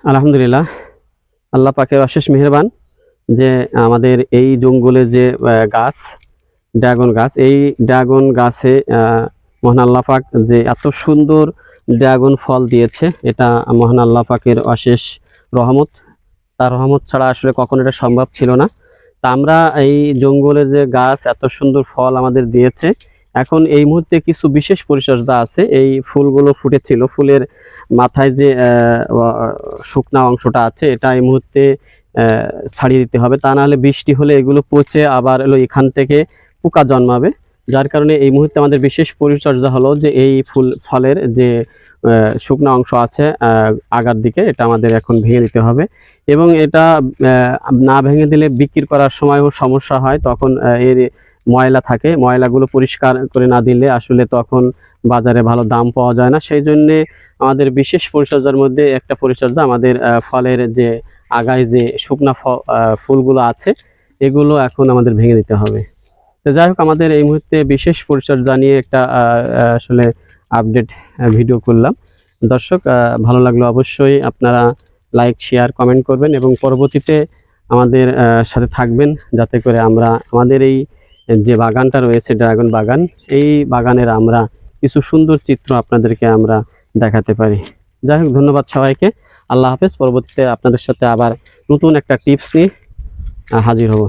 আলহামদুলিল্লাহ, আল্লাহ পাকের অশেষ মেহেরবান যে আমাদের এই জঙ্গলে যে গাছ, ড্রাগন গাছ, এই ড্রাগন গাছে মহান আল্লাহ পাক যে এত সুন্দর ড্রাগন ফল দিয়েছে, এটা মহান আল্লাহ পাকের অশেষ রহমত। তার রহমত ছাড়া আসলে কখনো এটা সম্ভব ছিল না। তা আমরা এই জঙ্গলে যে গাছ এত সুন্দর ফল আমাদের দিয়েছে, এখন এই মুহূর্তে কিছু বিশেষ পরিচর্যা আছে। এই ফুলগুলো ফুটেছিল, ফুলের মাথায় যে শুকনা অংশটা আছে, এটা এই মুহূর্তে ছাড়িয়ে দিতে হবে, তা না হলে বৃষ্টি হলে এগুলো পচে আবার এলো এখান থেকে পোকা জন্মাবে। যার কারণে এই মুহূর্তে আমাদের বিশেষ পরিচর্যা হলো যে এই ফলের যে শুকনা অংশ আছে আগার দিকে, এটা আমাদের এখন ভেঙে দিতে হবে। এবং এটা না ভেঙে দিলে বিক্রি করার সময়ও সমস্যা হয়, তখন এর ময়লা থাকে, ময়লাগুলো পরিষ্কার করে না দিলে আসলে তখন বাজারে ভালো দাম পাওয়া যায় না। সেই জন্যে আমাদের বিশেষ পরিচর্যার মধ্যে একটা পরিচর্যা, আমাদের ফলের যে আগায় যে শুকনা ফুলগুলো আছে, এগুলো এখন আমাদের ভেঙে দিতে হবে। তো যাই হোক, আমাদের এই মুহূর্তে বিশেষ পরিচর্যা নিয়ে একটা আসলে আপডেট ভিডিও করলাম। দর্শক, ভালো লাগলো অবশ্যই আপনারা লাইক, শেয়ার, কমেন্ট করবেন এবং পরবর্তীতে আমাদের সাথে থাকবেন, যাতে করে আমরা আমাদের এই যে বাগানটা রয়েছে, ড্রাগন বাগান, এই বাগানের আমরা কিছু সুন্দর চিত্র আপনাদেরকে আমরা দেখাতে পারি। যাই হোক, ধন্যবাদ সবাইকে। আল্লাহ হাফেজ। পরবর্তীতে আপনাদের সাথে আবার নতুন একটা টিপস নিয়ে হাজির হব।